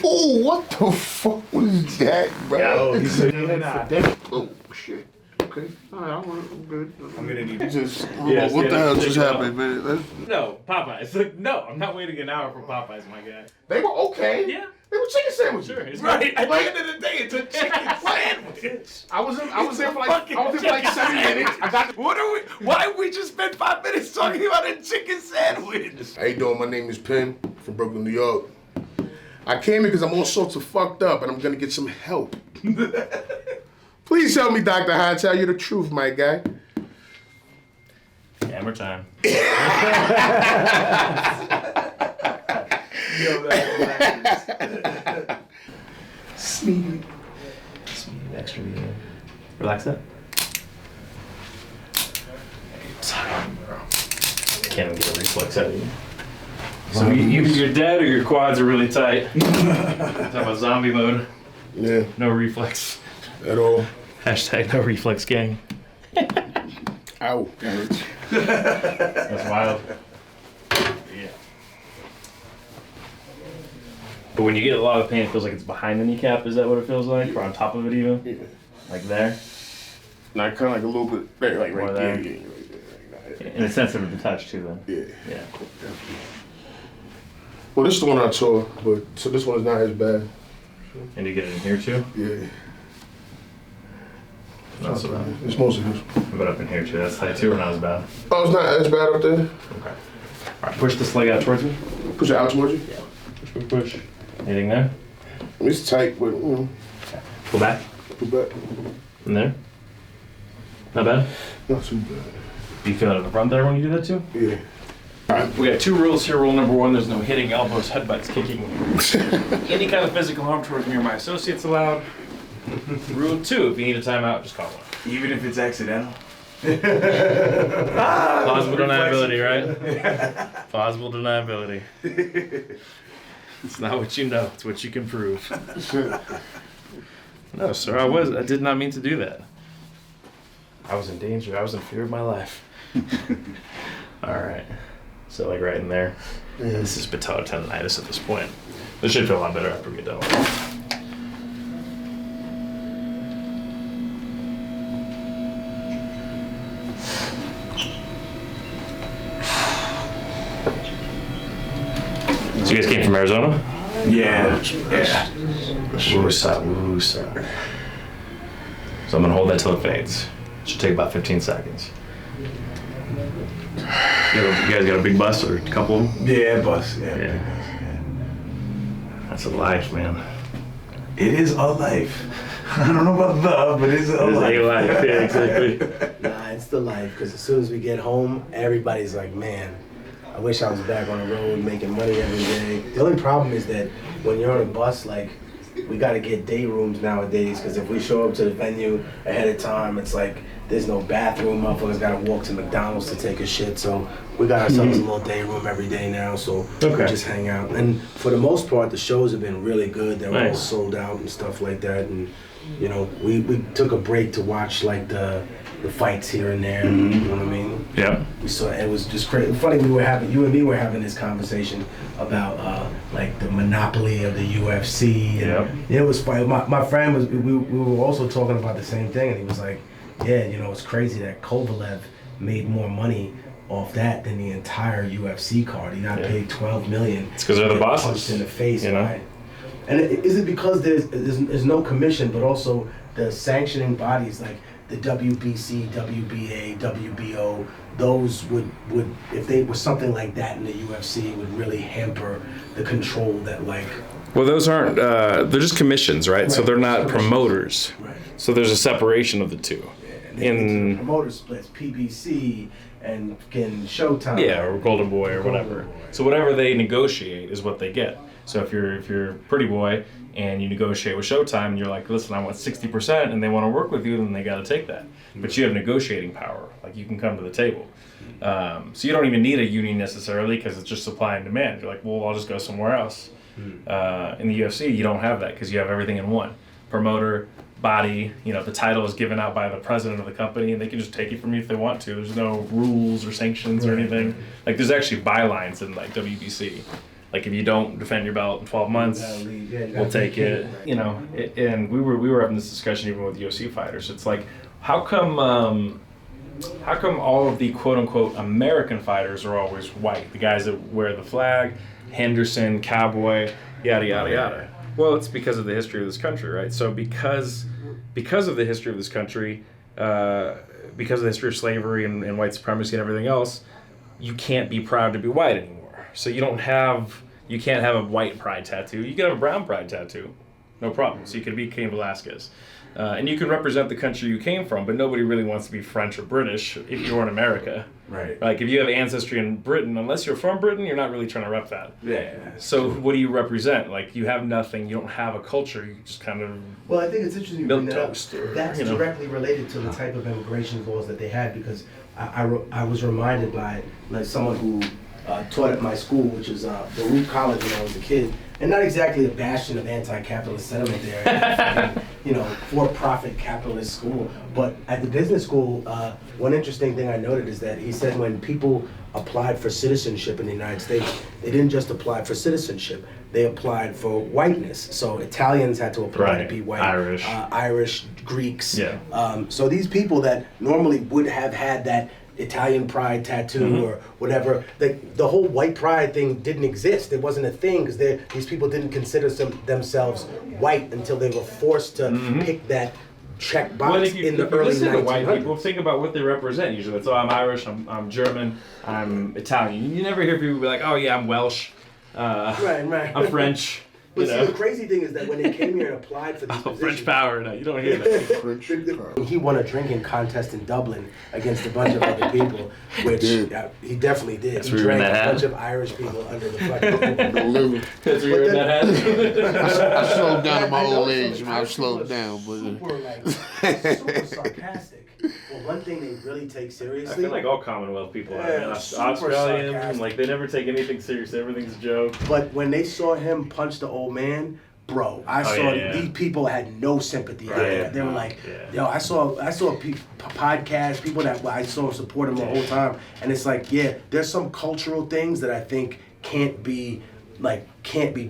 Oh, what the fuck was that, bro? Yo, he's oh, shit. Okay. All right, I'm good. I'm gonna need just. Yeah, what the hell just happened, man? No, Popeyes. Like, no, I'm not waiting an hour for Popeyes, my guy. They were okay. Yeah. They were chicken sandwiches. Sure. It's Right. At the Like- end of the day, it's a chicken sandwich. I was there for like 7 minutes. I got. Why we just spend 5 minutes talking about a chicken sandwich? How you doing? My name is Penn from Brooklyn, New York. I came here because I'm all sorts of fucked up and I'm gonna get some help. Please tell me, Dr. High, tell you the truth, my guy. Hammer time. Yo, that's Sneaky. Extra. Relax that. Can't even get a reflex out of you. So either you're dead or your quads are really tight. Talk about zombie mode. Yeah, No reflex. at all. Hashtag no reflex gang. Ow, that hurts. That's wild. Yeah. But when you get a lot of pain, it feels like it's behind the kneecap. Is that what it feels like? Or on top of it even? Yeah. Like there? Not kind of like a little bit, like More right there. there. Yeah, right there. And it's sensitive to touch too then. Yeah. Yeah. Well, this is the one I tore, but so this one is not as bad. And you get it in here too? Yeah. Not so bad. It's mostly this. But up in here too, that's tight too or not as bad? Oh, it's not as bad up there. Okay. Alright, push this leg out towards me. Push it out towards you. Push. Anything there? It's tight, but Pull back. pull back. In there? Not bad? Not too bad. Do you feel it in the front there when you do that too? Yeah. Alright, we got 2 rules here. Rule number 1, there's no hitting, elbows, headbutts, kicking. Any kind of physical harm towards me or my associates allowed. Rule 2, if you need a timeout, just call one. Even if it's accidental. Plausible deniability, right? Plausible deniability. It's not what you know, it's what you can prove. No, sir, I did not mean to do that. I was in danger, I was in fear of my life. Alright. So like right in there. Yeah. This is patellar tendonitis at this point. This should feel a lot better after we get done with it. So you guys came from Arizona? Yeah. Woo-sa. So I'm gonna hold that till it fades. Should take about 15 seconds. You guys got a big bus or a couple of them? Yeah, bus. Yeah. That's a life, man. It is a life. I don't know about the, but it's a It's life. a life, yeah, exactly. Nah, it's the life, because as soon as we get home, everybody's like, man, I wish I was back on the road making money every day. The only problem is that when you're on a bus, like, we gotta get day rooms nowadays, because if we show up to the venue ahead of time, it's like, there's no bathroom, motherfuckers gotta walk to McDonald's to take a shit, so we got ourselves a little day room every day now, so we just hang out. And for the most part, the shows have been really good. They're all sold out and stuff like that, and you know, we took a break to watch like the fights here and there, you know what I mean? Yeah. So it was just crazy. Funny, you and me were having this conversation about like the monopoly of the UFC. And it was funny. My friend was, we were also talking about the same thing, and he was like, yeah, you know, it's crazy that Kovalev made more money off that than the entire UFC card. He got paid $12 million. It's because they're the bosses. Punched in the face, you know? right? And is it because there's no commission, but also the sanctioning bodies like the WBC, WBA, WBO, those would if they were something like that in the UFC, would really hamper the control that like. Well, those aren't, they're just commissions, right? So they're not promoters. Right. So there's a separation of the two. In promoter splits, PBC and fucking Showtime. Yeah, or Golden Boy or whatever. So whatever they negotiate is what they get. So if you're Pretty Boy and you negotiate with Showtime and you're like, listen, I want 60% and they want to work with you, then they got to take that. But you have negotiating power. Like you can come to the table. So you don't even need a union necessarily because it's just supply and demand. You're like, well, I'll just go somewhere else. In the UFC, you don't have that because you have everything in one. Promoter, body, you know, the title is given out by the president of the company and they can just take it from you if they want to. There's no rules or sanctions or anything. Like there's actually bylines in like WBC. Like if you don't defend your belt in 12 months, we'll take it. You know, and we were having this discussion even with UFC fighters. It's like, how come all of the quote unquote American fighters are always white? The guys that wear the flag, Henderson, Cowboy, yada yada yada. Well, it's because of the history of this country, right? So because of the history of this country, because of the history of slavery and white supremacy and everything else, you can't be proud to be white anymore. So you can't have a white pride tattoo. You can have a brown pride tattoo, no problem. So you can be Cain Velasquez. And you can represent the country you came from, but nobody really wants to be French or British if you're in America. Right. Like if you have ancestry in Britain, unless you're from Britain, you're not really trying to rep that. Yeah. So what do you represent? Like you have nothing, you don't have a culture, you just kind of Well, I think it's interesting you bring that up. milquetoast or, That's you know. directly related to the type of immigration laws that they had, because I was reminded by like someone who taught at my school, which is Beau College when I was a kid, and not exactly a bastion of anti-capitalist sentiment there, you know, for-profit capitalist school. But at the business school, one interesting thing I noted is that he said when people applied for citizenship in the United States, they didn't just apply for citizenship, they applied for whiteness. So Italians had to apply to be white, Irish, Greeks. Yeah. So these people that normally would have had that Italian pride tattoo or whatever, the whole white pride thing didn't exist. It wasn't a thing because these people didn't consider themselves white until they were forced to pick that check box in the early 1900s. Listen to white people, think about what they represent usually. It's, oh, I'm Irish, I'm German, I'm Italian. You never hear people be like, oh yeah, I'm Welsh, right. I'm French. But see, the crazy thing is that when they came here and applied for these positions, French power, no, you don't hear that. French power. he won a drinking contest in Dublin against a bunch of other people, which he definitely did. That's He where you're in drank that a bunch hat? of Irish people under the fucking. Don't live. That's where you're in that hat. I slowed down in my I know old some age, man. I've Irish slowed people are down, but super sarcastic. But one thing they really take I seriously. feel like all Commonwealth people are, man. super Australians, sarcastic. like they never take anything serious. Everything's a joke. But when they saw him punch the old man, bro, I saw these people had no sympathy. Right. They were like, yo, I saw podcasts, people that I saw support him the whole time, and it's like, yeah, there's some cultural things that I think can't be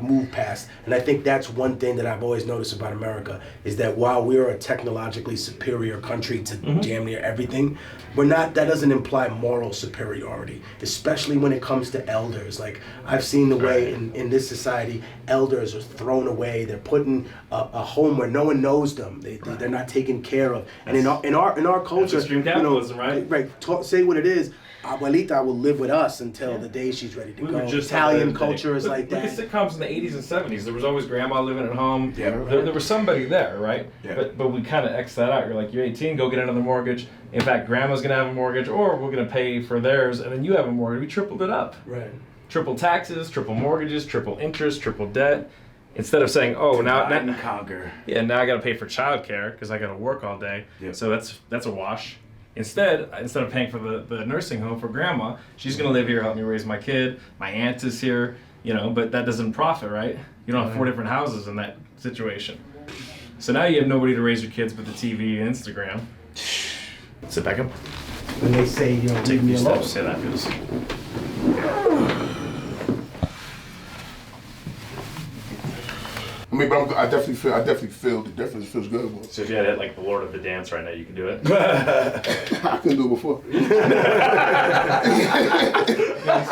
moved past. And I think that's one thing that I've always noticed about America is that while we're a technologically superior country to damn near everything, that doesn't imply moral superiority, especially when it comes to elders. Like I've seen the way in this society, elders are thrown away. They're put in a home where no one knows them. They're not taken care of. And in our culture, extreme capitalism, right? Right. Say what it is. Abuelita will live with us until the day she's ready to We go. were just Italian culture is look, like look that. at sitcoms in the 80s and 70s. There was always grandma living at home. Yeah. There was somebody there, right? Yeah. But we kind of X that out. You're like, you're 18, go get another mortgage. In fact, grandma's going to have a mortgage, or we're going to pay for theirs, and then you have a mortgage. We tripled it up. Right. Triple taxes, triple mortgages, triple interest, triple debt. Instead of saying, oh, now conquer. I got to pay for childcare because I got to work all day. Yep. So that's a wash. Instead of paying for the nursing home for grandma, she's going to live here, help me raise my kid. My aunt is here, but that doesn't profit, right? You don't have 4 different houses in that situation. So now you have nobody to raise your kids but the TV and Instagram. Sit back up. When they say, Take leave a me few alone. steps. Say that feels. I mean, but I definitely feel. It definitely feels good. Bro. So if you had hit like the Lord of the Dance right now, you can do it. I couldn't do it before. You spent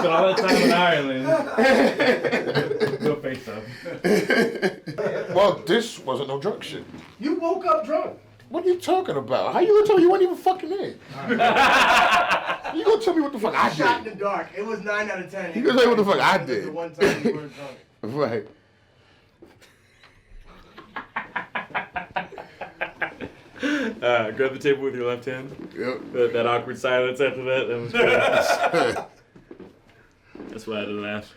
all that time in Ireland. Go face up. Well, this wasn't no drunk shit. You woke up drunk. What are you talking about? How you gonna tell me you weren't even fucking in? You gonna tell me what the fuck I Shot in did? the dark. It was 9 out of 10. You gonna tell me what the fuck I It was did? the one time you weren't drunk. Right. Grab the table with your left hand. Yep. That awkward silence after that. That was great. That's why I had to laugh.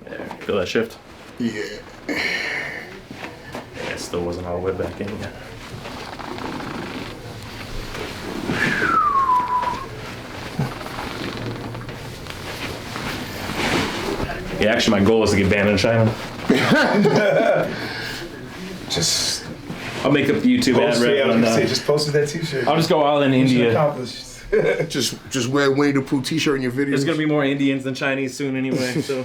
There, feel that shift? Yeah. Yeah, it still wasn't all the way back in yet. Yeah, actually, my goal is to get banned in China. Just I'll make up the YouTube ad post it. rep. I was And, gonna say, just posted that T-shirt. I'll just go all in Mission India. accomplished. Just wear Winnie the Pooh t-shirt in your videos. There's gonna be more Indians than Chinese soon anyway, so.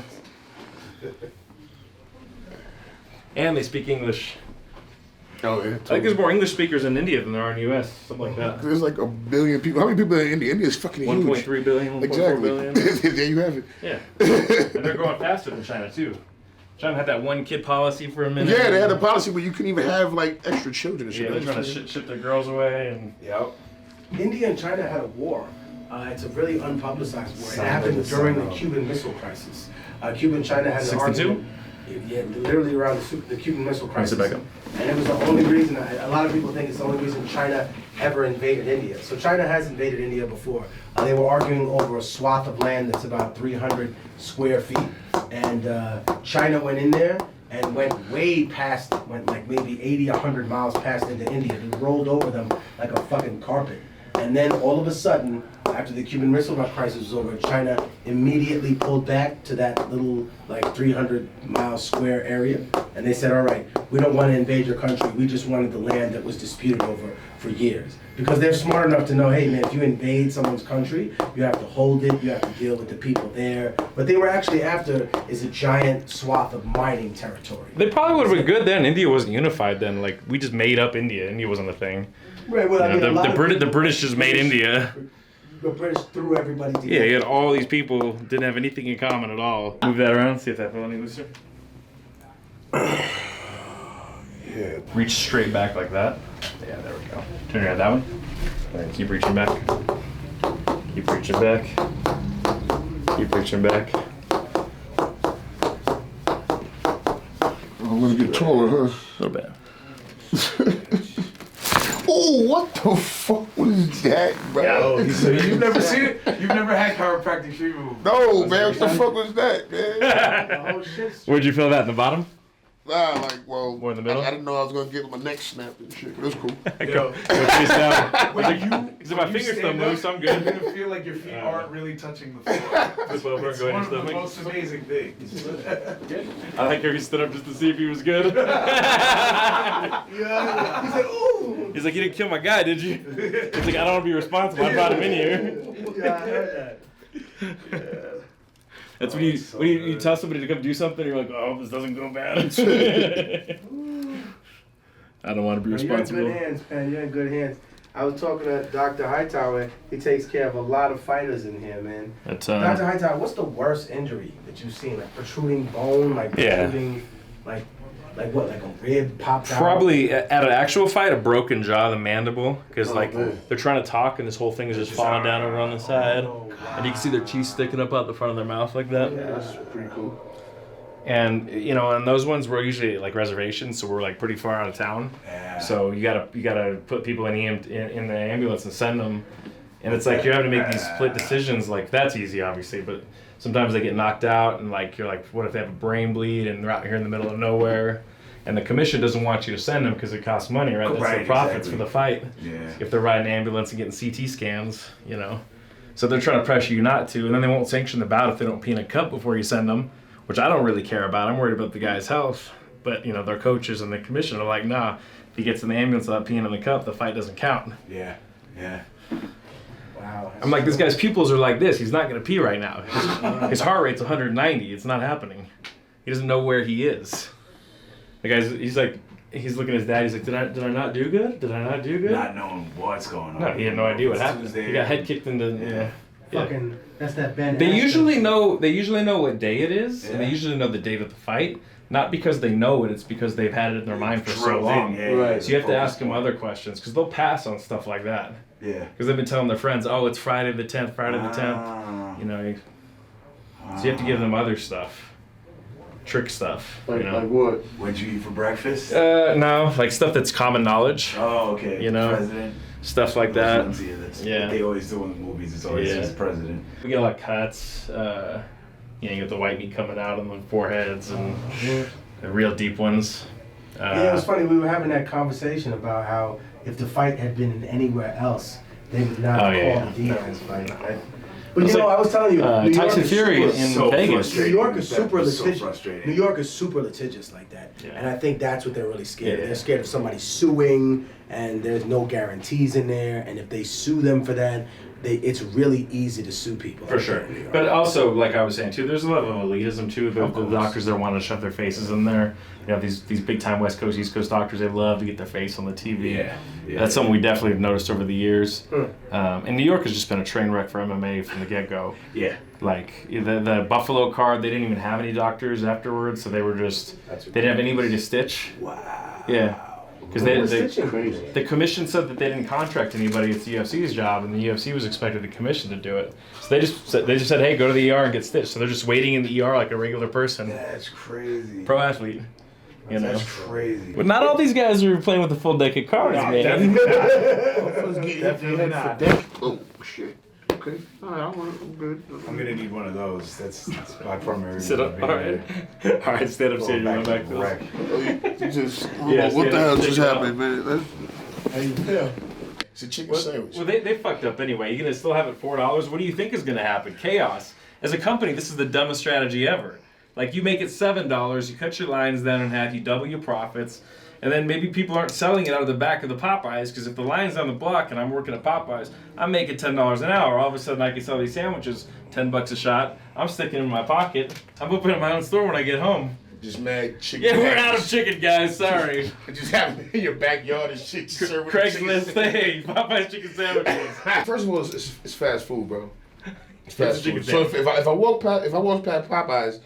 And they speak English. Oh yeah. I think there's more English speakers in India than there are in the U.S. Something like that. There's like 1 billion people. How many people are in India? India is fucking huge. 1.3 billion, 1.4 Exactly. billion. There you have it. Yeah. And they're growing faster than China too. China had that one kid policy for a minute. Yeah, they had a policy where you couldn't even have like extra children and shit. Yeah, they're trying to ship their girls away and. Yep. India and China had a war. It's a really unpublicized war. It happened during the Cuban Missile Crisis. Cuba and China had an 62? argument. Yeah, literally around the Cuban Missile Crisis. Back up. And it was the only reason, a lot of people think it's the only reason China ever invaded India. So China has invaded India before. They were arguing over a swath of land that's about 300 square feet. And China went in there and went way past, went like maybe 80, 100 miles past into India. It rolled over them like a fucking carpet. And then all of a sudden, after the Cuban Missile Crisis was over, China immediately pulled back to that little like 300-mile square area. And they said, all right, we don't want to invade your country. We just wanted the land that was disputed over for years. Because they're smart enough to know, hey man, if you invade someone's country, you have to hold it, you have to deal with the people there. What they were actually after is a giant swath of mining territory. They probably would have been good then. India wasn't unified then. Like, we just made up India. India wasn't a thing. Right, well, You know, the British just made India. The British threw everybody together. Yeah, you had all these people, didn't have anything in common at all. Move that around, see if that felt any looser. Yeah. Reach straight back like that. Yeah, there we go. Turn your head that way. And keep reaching back. Keep reaching back. Keep reaching back. I'm gonna get taller, huh? A little bit. Oh, what the fuck was that, bro? Oh, so you've never seen it? You've never had chiropractic treatment? No, man, what the fuck was that, man? Oh shit. Where'd you feel that, in the bottom? Nah, like, well, More in the middle? I didn't know I was gonna get my neck snapped and shit, but it's cool. Yo, Go face down. when Because if my fingers still move, so I'm You're good. gonna feel like your feet aren't really touching the floor. Flip over and It's go in one your of the stomach. most amazing things. I think he stood up just to see if he was good. Yeah. He said, ooh. He's like, you didn't kill my guy, did you? He's like, I don't want to be responsible. I brought him in here. Yeah, I heard that. That's when you tell somebody to come do something, you're like, oh, this doesn't go bad. I don't want to be You're in responsible. good hands, Pen. You're in good hands. I was talking to Dr. Hightower. He takes care of a lot of fighters in here, man. That's, Dr. Hightower, what's the worst injury that you've seen? Like protruding bone, like Yeah. protruding, like what? Like a rib popped out? Probably at an actual fight, a broken jaw, the mandible, because like man. they're trying to talk and this whole thing is just falling down over on the side, Oh, wow. and you can see their teeth sticking up out the front of their mouth like that. Yeah. That's pretty cool. And you know, and those ones were usually like reservations, so we're like pretty far out of town. Yeah. So you gotta put people in the ambulance and send them, and it's like you're having to make these split decisions. Like that's easy, obviously, but sometimes they get knocked out, and like you're like, what if they have a brain bleed and they're out here in the middle of nowhere, and the commission doesn't want you to send them because it costs money, right? That's Right, the profits exactly. for the fight. Yeah. If they're riding an ambulance and getting CT scans, you know, so they're trying to pressure you not to, and then they won't sanction the bout if they don't pee in a cup before you send them. Which I don't really care about. I'm worried about the guy's health. But, you know, their coaches and the commission are like, nah, if he gets in the ambulance without peeing in the cup, the fight doesn't count. Yeah. Yeah. Wow. I'm like, this guy's pupils are like this. He's not going to pee right now. His heart rate's 190. It's not happening. He doesn't know where he is. The guy's, he's looking at his dad. He's like, did I not do good? Did I not do good? Not knowing what's going on. No, he had no idea what It's happened. Tuesday. He got head kicked into, you know. Fucking, that's that Ben. They Askren. usually know what day it is, and they Yeah. usually know the date of the fight. Not because they know it, it's because they've had it in their mind for so Drilled in, long. yeah, Right. So you have to ask them Focus other questions, because they'll pass on stuff like that. Yeah. Because they've been telling their friends, oh, it's Friday the 10th, Friday the 10th. Ah. You know, so you have to give them other stuff. Trick stuff, Like, you know. like what? What'd you eat for breakfast? No, like stuff that's common knowledge. Oh, okay. You know, President. Stuff like Those that. ones, yeah, that's Yeah. what they always do in the movies. It's always Yeah. just president. We get a lot of cuts. You know, you get the white meat coming out on the foreheads and the real deep ones. Yeah, it was funny. We were having that conversation about how if the fight had been in anywhere else, they would not Oh, have yeah, called the Diaz fight. Right? But It's you know, like, I was telling you, New York Tyson is Fury super- in so Vegas. frustrating. New York is That super was so litigious. frustrating. New York is super litigious like that, Yeah. and I think that's what they're really scared of. Yeah. They're scared of somebody suing, and there's no guarantees in there. And if they sue them for that, it's really easy to sue people. For sure. But also, like I was saying too, there's a level of elitism too. The doctors that want to shove their faces in there. You know, these big time West Coast, East Coast doctors, they love to get their face on the TV. Yeah. That's something we definitely have noticed over the years. And New York has just been a train wreck for MMA from the get go. Yeah. Like the Buffalo card, they didn't even have any doctors afterwards, so they were just they didn't have anybody to stitch. Wow. Yeah. Because the commission said that they didn't contract anybody. It's the UFC's job, and the UFC was expected the commission to do it. So they just said, hey, go to the ER and get stitched. So they're just waiting in the ER like a regular person. That's crazy. Pro athlete. You know? That's crazy. But not all these guys are playing with the full deck of cards, man. Definitely not. Oh shit. Okay. All right, I'm good. I'm gonna need one of those. That's my primary. Sit up. All right. All right. Stand up. Stand your back. You just Yeah, what the hell just take it happened, man? How you feel? It's a chicken sandwich. Well, they fucked up anyway. You're gonna still have it $4. What do you think is gonna happen? Chaos. As a company, this is the dumbest strategy ever. Like, you make it $7, you cut your lines down in half, you double your profits, and then maybe people aren't selling it out of the back of the Popeyes, because if the line's on the block and I'm working at Popeyes, I'm making $10 an hour. All of a sudden, I can sell these sandwiches $10 a shot. I'm sticking them in my pocket. I'm opening my own store when I get home. Just mad chicken. Yeah, we're out of chicken, guys. Sorry. It just happened in your backyard and shit. Craigslist, hey, Popeyes chicken sandwiches. First of all, it's fast food, bro. It's fast chicken food. So if I walk past Popeyes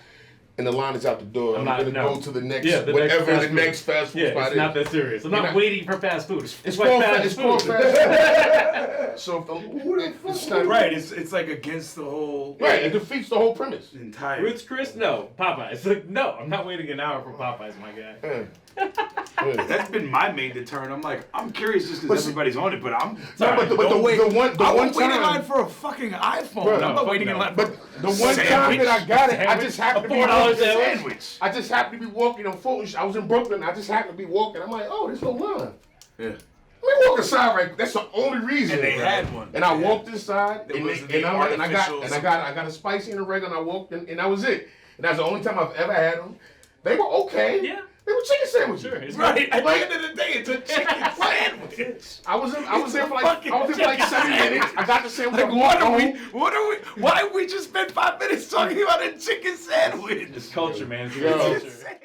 and the line is out the door, I'm gonna go to the next next fast food spot it's is. not that serious. I'm not waiting for fast food. It's called fast food. So it's not Right, it's like against the whole. Right, it defeats the whole premise. Entire. Ruth's Chris? No. Popeyes. Like, no, I'm not waiting an hour for Popeyes, my guy. That's been my main deterrent. I'm like, I'm curious just because everybody's on it, but I'm. Sorry, but the one waiting in time. line for a fucking iPhone. Bro, I'm not waiting in line for. But the one time that I got it, I just happened to be $4 sandwich. I just happened to be walking on Fulton. I was in Brooklyn. I just happened to be walking. I'm like, oh, there's no line. Yeah. Let me walk inside, right? That's the only reason. And they had one. And I walked inside, There was and the I got a spicy and a regular, and I walked in, and that was it. And that's the only time I've ever had them. They were okay. Yeah. They were chicken sandwiches. Sure, it's Right. At the end of the day, it's a chicken sandwich. I was there for like 7 minutes. I got the sandwich. Like, why did we just spend 5 minutes talking about a chicken sandwich? It's culture, man. It's Yo. culture. Insane.